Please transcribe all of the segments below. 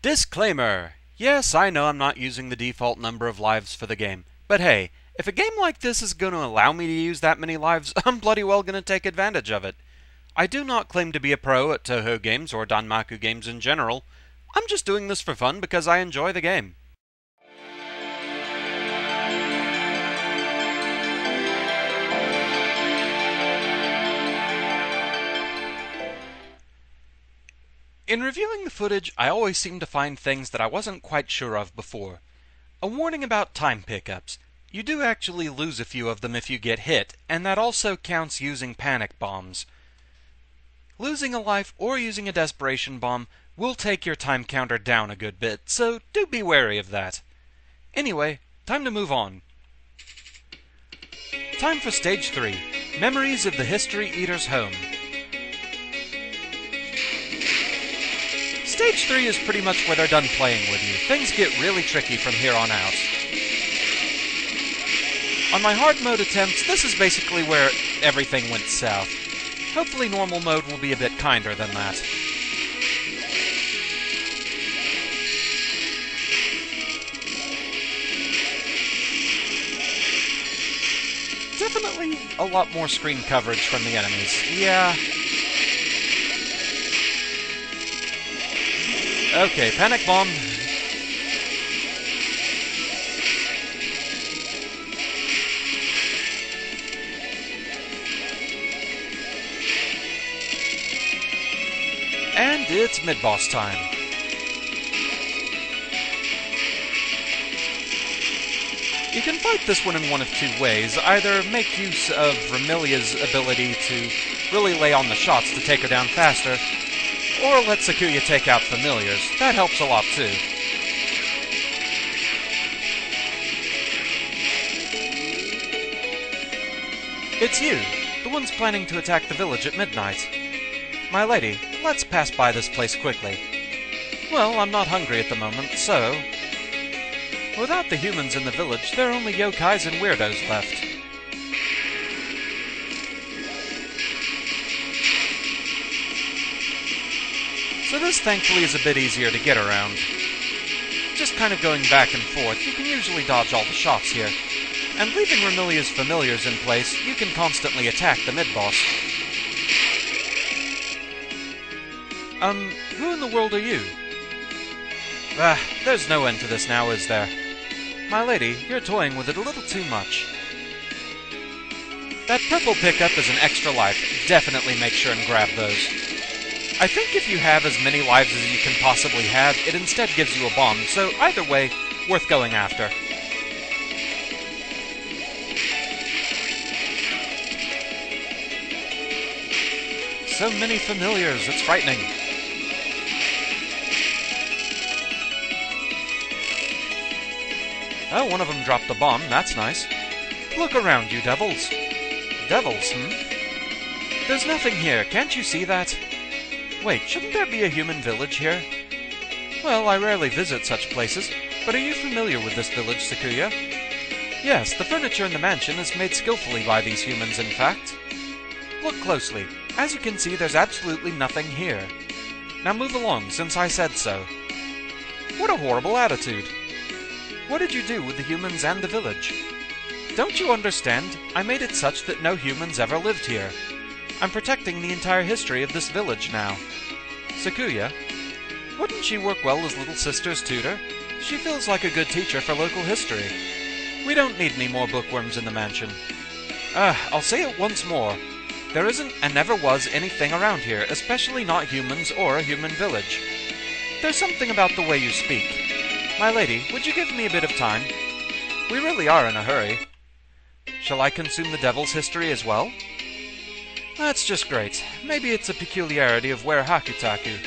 Disclaimer! Yes, I know I'm not using the default number of lives for the game, but hey, if a game like this is going to allow me to use that many lives, I'm bloody well going to take advantage of it. I do not claim to be a pro at Toho games or Danmaku games in general. I'm just doing this for fun because I enjoy the game. In reviewing the footage, I always seem to find things that I wasn't quite sure of before. A warning about time pickups. You do actually lose a few of them if you get hit, and that also counts using panic bombs. Losing a life or using a desperation bomb will take your time counter down a good bit, so do be wary of that. Anyway, time to move on. Time for Stage 3, Memories of the History Eater's Home. Stage 3 is pretty much where they're done playing with you. Things get really tricky from here on out. On my hard mode attempts, this is basically where everything went south. Hopefully normal mode will be a bit kinder than that. Definitely a lot more screen coverage from the enemies. Yeah. Okay, panic bomb. And it's mid-boss time. You can fight this one in one of two ways. Either make use of Remilia's ability to really lay on the shots to take her down faster, or let Sakuya take out familiars. That helps a lot too. It's you, the ones planning to attack the village at midnight. My lady, let's pass by this place quickly. Well, I'm not hungry at the moment, so... Without the humans in the village, there are only yokais and weirdos left. So this, thankfully, is a bit easier to get around. Just kind of going back and forth, you can usually dodge all the shots here. And leaving Remilia's familiars in place, you can constantly attack the mid-boss. Who in the world are you? There's no end to this now, is there? My lady, you're toying with it a little too much. That purple pickup is an extra life. Definitely make sure and grab those. I think if you have as many lives as you can possibly have, it instead gives you a bomb, so either way, worth going after. So many familiars, it's frightening. Oh, one of them dropped the bomb, that's nice. Look around, you devils. Devils, There's nothing here, can't you see that? Wait, shouldn't there be a human village here? Well, I rarely visit such places, but are you familiar with this village, Sakuya? Yes, the furniture in the mansion is made skillfully by these humans, in fact. Look closely. As you can see, there's absolutely nothing here. Now move along, since I said so. What a horrible attitude. What did you do with the humans and the village? Don't you understand? I made it such that no humans ever lived here. I'm protecting the entire history of this village now. Sakuya, wouldn't she work well as little sister's tutor? She feels like a good teacher for local history. We don't need any more bookworms in the mansion. I'll say it once more. There isn't and never was anything around here, especially not humans or a human village. There's something about the way you speak. My lady, would you give me a bit of time? We really are in a hurry. Shall I consume the devil's history as well? That's just great. Maybe it's a peculiarity of Ware Hakutaku.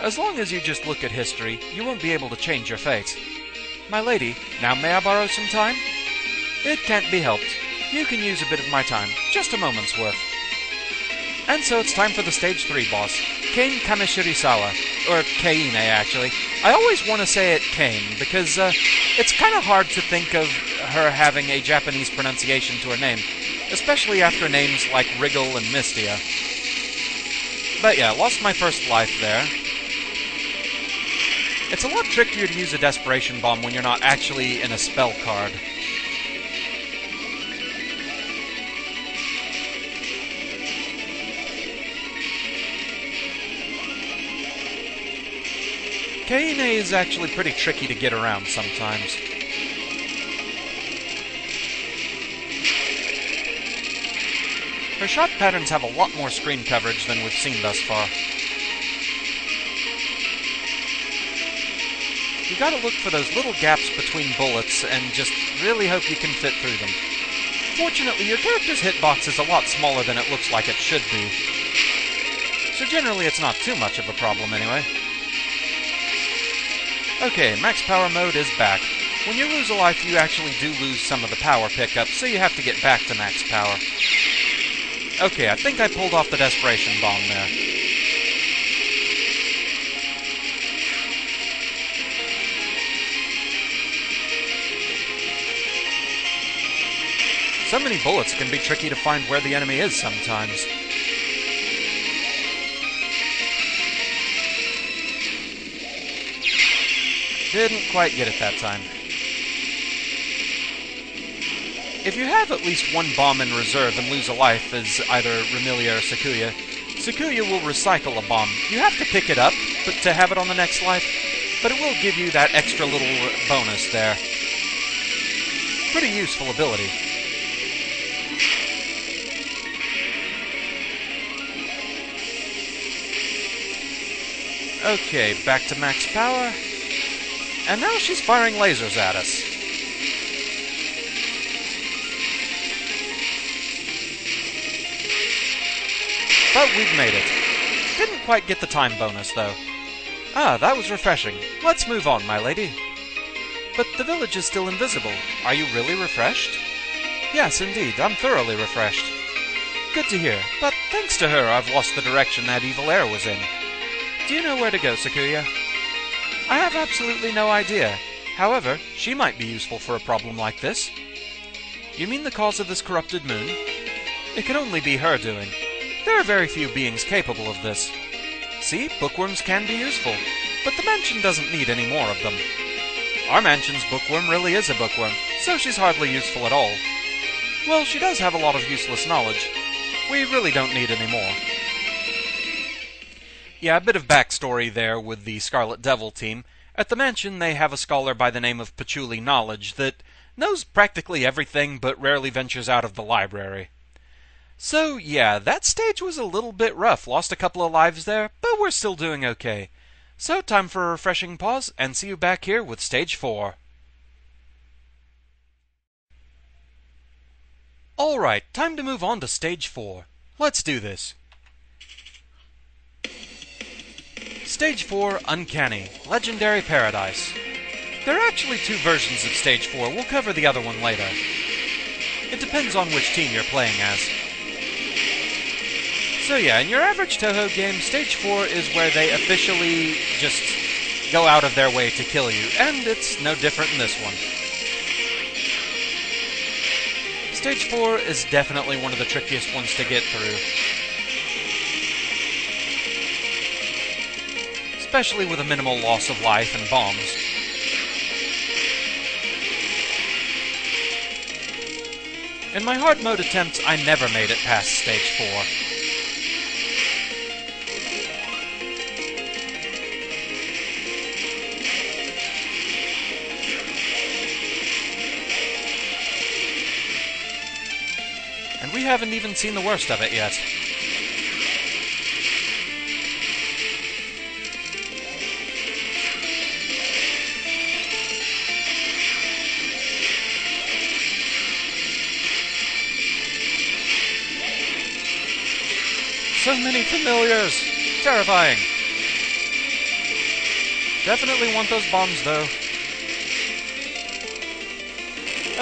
As long as you just look at history, you won't be able to change your fate. My lady, now may I borrow some time? It can't be helped. You can use a bit of my time, just a moment's worth. And so it's time for the Stage 3 boss, Keine Kamishirisawa, or Kaine actually. I always want to say it Kane, because it's kind of hard to think of her having a Japanese pronunciation to her name, especially after names like Wriggle and Mistia. But yeah, lost my first life there. It's a lot trickier to use a Desperation Bomb when you're not actually in a spell card. Keine is actually pretty tricky to get around sometimes. Her shot patterns have a lot more screen coverage than we've seen thus far. You gotta look for those little gaps between bullets and just really hope you can fit through them. Fortunately, your character's hitbox is a lot smaller than it looks like it should be. So generally it's not too much of a problem anyway. Okay, max power mode is back. When you lose a life, you actually do lose some of the power pickup, so you have to get back to max power. Okay, I think I pulled off the Desperation Bomb there. So many bullets can be tricky to find where the enemy is sometimes. Didn't quite get it that time. If you have at least one bomb in reserve and lose a life as either Remilia or Sakuya, Sakuya will recycle a bomb. You have to pick it up to have it on the next life, but it will give you that extra little bonus there. Pretty useful ability. Okay, back to max power. And now she's firing lasers at us. But we've made it. Didn't quite get the time bonus, though. Ah, that was refreshing. Let's move on, my lady. But the village is still invisible. Are you really refreshed? Yes, indeed. I'm thoroughly refreshed. Good to hear. But thanks to her, I've lost the direction that evil air was in. Do you know where to go, Sakuya? I have absolutely no idea. However, she might be useful for a problem like this. You mean the cause of this corrupted moon? It can only be her doing. There are very few beings capable of this. See, bookworms can be useful, but the mansion doesn't need any more of them. Our mansion's bookworm really is a bookworm, so she's hardly useful at all. Well, she does have a lot of useless knowledge. We really don't need any more. Yeah, a bit of backstory there with the Scarlet Devil team. At the mansion, they have a scholar by the name of Patchouli Knowledge that knows practically everything but rarely ventures out of the library. So, yeah, that stage was a little bit rough. Lost a couple of lives there, but we're still doing okay. So, time for a refreshing pause, and see you back here with Stage 4. Alright, time to move on to Stage 4. Let's do this. Stage 4, Uncanny, Legendary Paradise. There are actually two versions of Stage 4. We'll cover the other one later. It depends on which team you're playing as. So yeah, in your average Touhou game, Stage 4 is where they officially just go out of their way to kill you, and it's no different in this one. Stage 4 is definitely one of the trickiest ones to get through. Especially with a minimal loss of life and bombs. In my hard mode attempts, I never made it past Stage 4. And we haven't even seen the worst of it yet. So many familiars! Terrifying! Definitely want those bombs, though.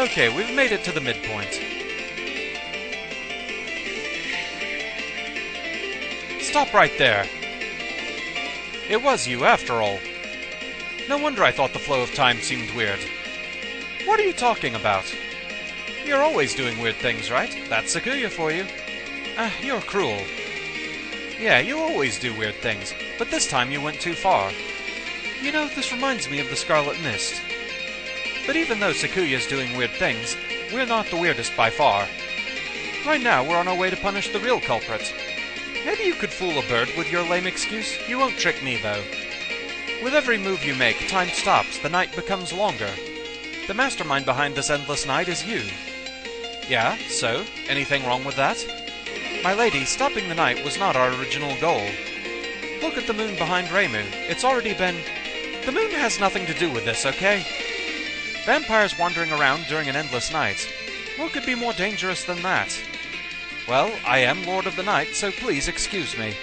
Okay, we've made it to the midpoint. Stop right there! It was you, after all. No wonder I thought the flow of time seemed weird. What are you talking about? You're always doing weird things, right? That's Sakuya for you. You're cruel. Yeah, you always do weird things, but this time you went too far. You know, this reminds me of the Scarlet Mist. But even though Sakuya's doing weird things, we're not the weirdest by far. Right now, we're on our way to punish the real culprit. Maybe you could fool a bird with your lame excuse. You won't trick me, though. With every move you make, time stops, the night becomes longer. The mastermind behind this endless night is you. Yeah, so? Anything wrong with that? My lady, stopping the night was not our original goal. Look at the moon behind Reimu. It's already been... The moon has nothing to do with this, okay? Vampires wandering around during an endless night. What could be more dangerous than that? Well, I am Lord of the Night, so please excuse me.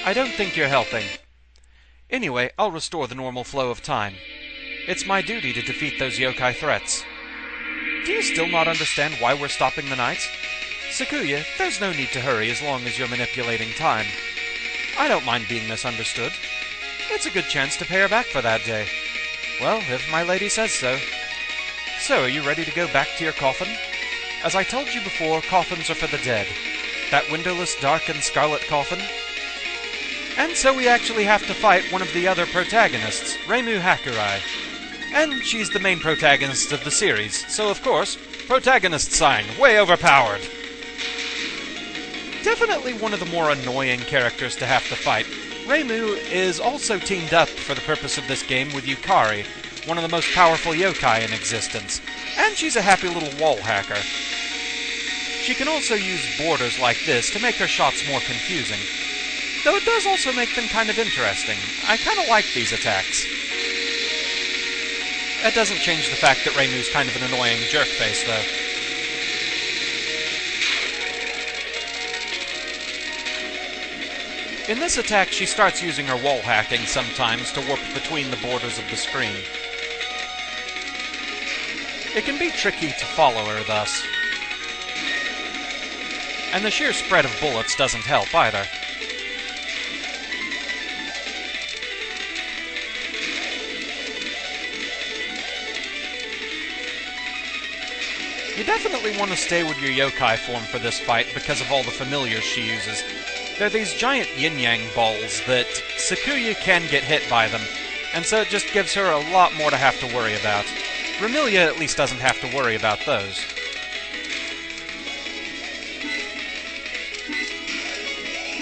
I don't think you're helping. Anyway, I'll restore the normal flow of time. It's my duty to defeat those yokai threats. Do you still not understand why we're stopping the night? Sakuya, there's no need to hurry as long as you're manipulating time. I don't mind being misunderstood. It's a good chance to pay her back for that day. Well, if my lady says so. So, are you ready to go back to your coffin? As I told you before, coffins are for the dead. That windowless, dark, and scarlet coffin. And so we actually have to fight one of the other protagonists, Reimu Hakurei. And she's the main protagonist of the series, so of course, protagonist sign, way overpowered. Definitely one of the more annoying characters to have to fight. Reimu is also teamed up for the purpose of this game with Yukari, one of the most powerful yokai in existence, and she's a happy little wall hacker. She can also use borders like this to make her shots more confusing, though it does also make them kind of interesting. I kind of like these attacks. That doesn't change the fact that Reimu's kind of an annoying jerkface, though. In this attack, she starts using her wall hacking sometimes to warp between the borders of the screen. It can be tricky to follow her, thus. And the sheer spread of bullets doesn't help, either. You definitely want to stay with your yokai form for this fight because of all the familiars she uses. They're these giant yin-yang balls that Sakuya can get hit by them, and so it just gives her a lot more to have to worry about. Remilia at least doesn't have to worry about those.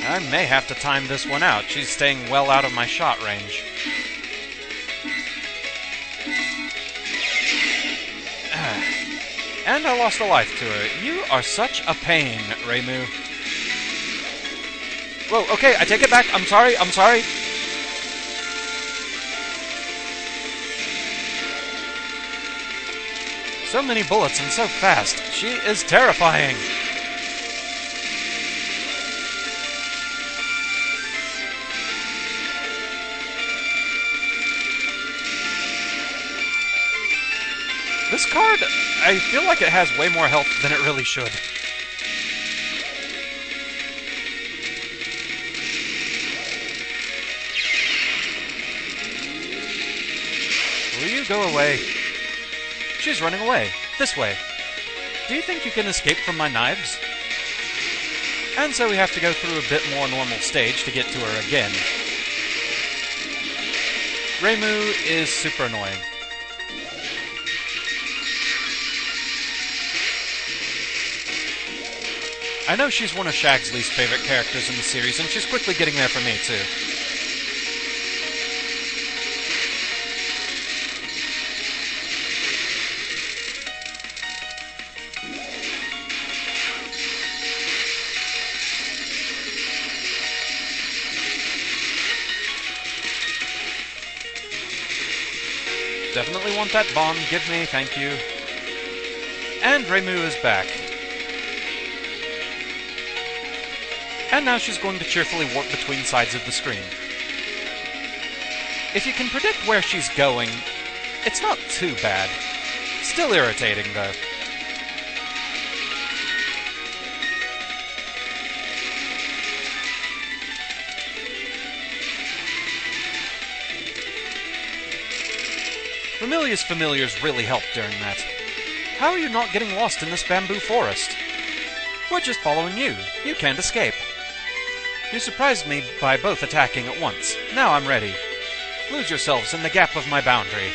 I may have to time this one out. She's staying well out of my shot range. And I lost a life to her. You are such a pain, Reimu. Whoa, okay, I take it back. I'm sorry. So many bullets and so fast. She is terrifying. This card, I feel like it has way more health than it really should. Will you go away? She's running away. This way. Do you think you can escape from my knives? And so we have to go through a bit more normal stage to get to her again. Reimu is super annoying. I know she's one of Shag's least favorite characters in the series, and she's quickly getting there for me, too. Definitely want that bomb. Give me, thank you. And Reimu is back. And now she's going to cheerfully warp between sides of the screen. If you can predict where she's going, it's not too bad. Still irritating, though. Remilia's familiars really helped during that. How are you not getting lost in this bamboo forest? We're just following you. You can't escape. You surprised me by both attacking at once. Now I'm ready. Lose yourselves in the gap of my boundary.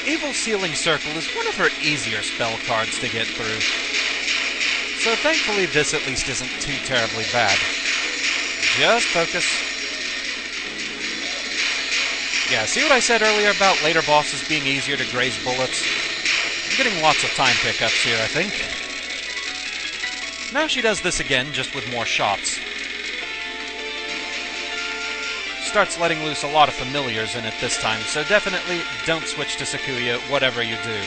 Evil Sealing Circle is one of her easier spell cards to get through. So thankfully this at least isn't too terribly bad. Just focus. Yeah, see what I said earlier about later bosses being easier to graze bullets? I'm getting lots of time pickups here, I think. Now she does this again, just with more shots. Starts letting loose a lot of familiars in it this time, so definitely don't switch to Sakuya, whatever you do.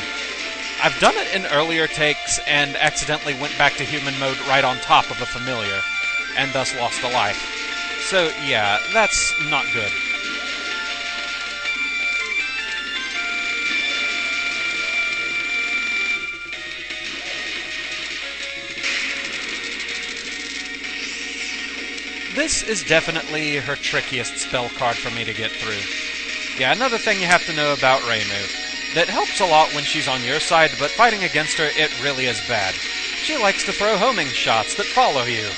I've done it in earlier takes, and accidentally went back to human mode right on top of a familiar, and thus lost a life. So yeah, that's not good. This is definitely her trickiest spell card for me to get through. Yeah, another thing you have to know about Reimu. That helps a lot when she's on your side, but fighting against her, it really is bad. She likes to throw homing shots that follow you.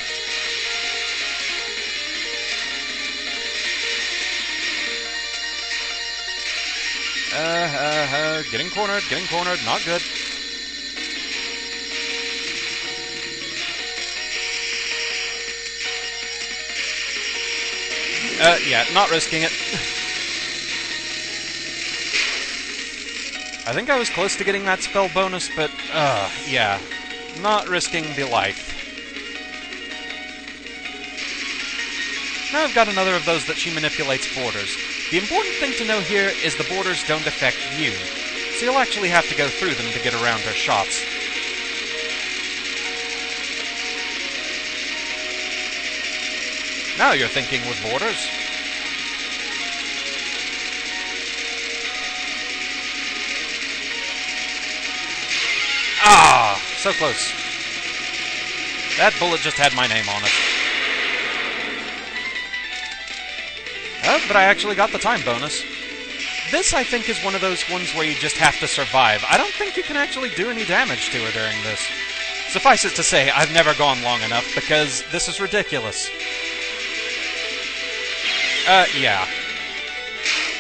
Getting cornered, not good. Yeah, not risking it. I think I was close to getting that spell bonus, but, yeah. Not risking the life. Now I've got another of those that she manipulates borders. The important thing to know here is the borders don't affect you, so you'll actually have to go through them to get around her shots. Now you're thinking with borders. Ah, so close. That bullet just had my name on it. Oh, but I actually got the time bonus. This, I think, is one of those ones where you just have to survive. I don't think you can actually do any damage to her during this. Suffice it to say, I've never gone long enough, because this is ridiculous. Yeah.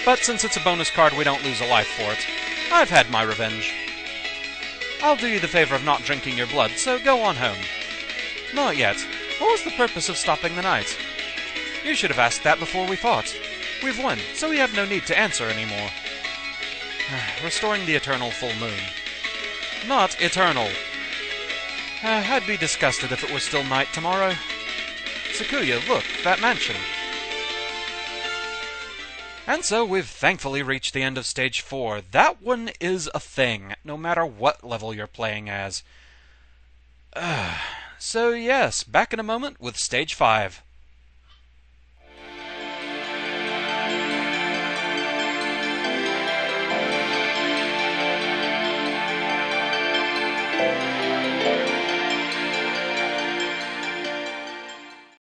But since it's a bonus card, we don't lose a life for it. I've had my revenge. I'll do you the favor of not drinking your blood, so go on home. Not yet. What was the purpose of stopping the night? You should have asked that before we fought. We've won, so we have no need to answer anymore. Restoring the eternal full moon. Not eternal. I'd be disgusted if it were still night tomorrow. Sakuya, look, that mansion. And so we've thankfully reached the end of Stage 4. That one is a thing, no matter what level you're playing as. So yes, back in a moment with Stage 5.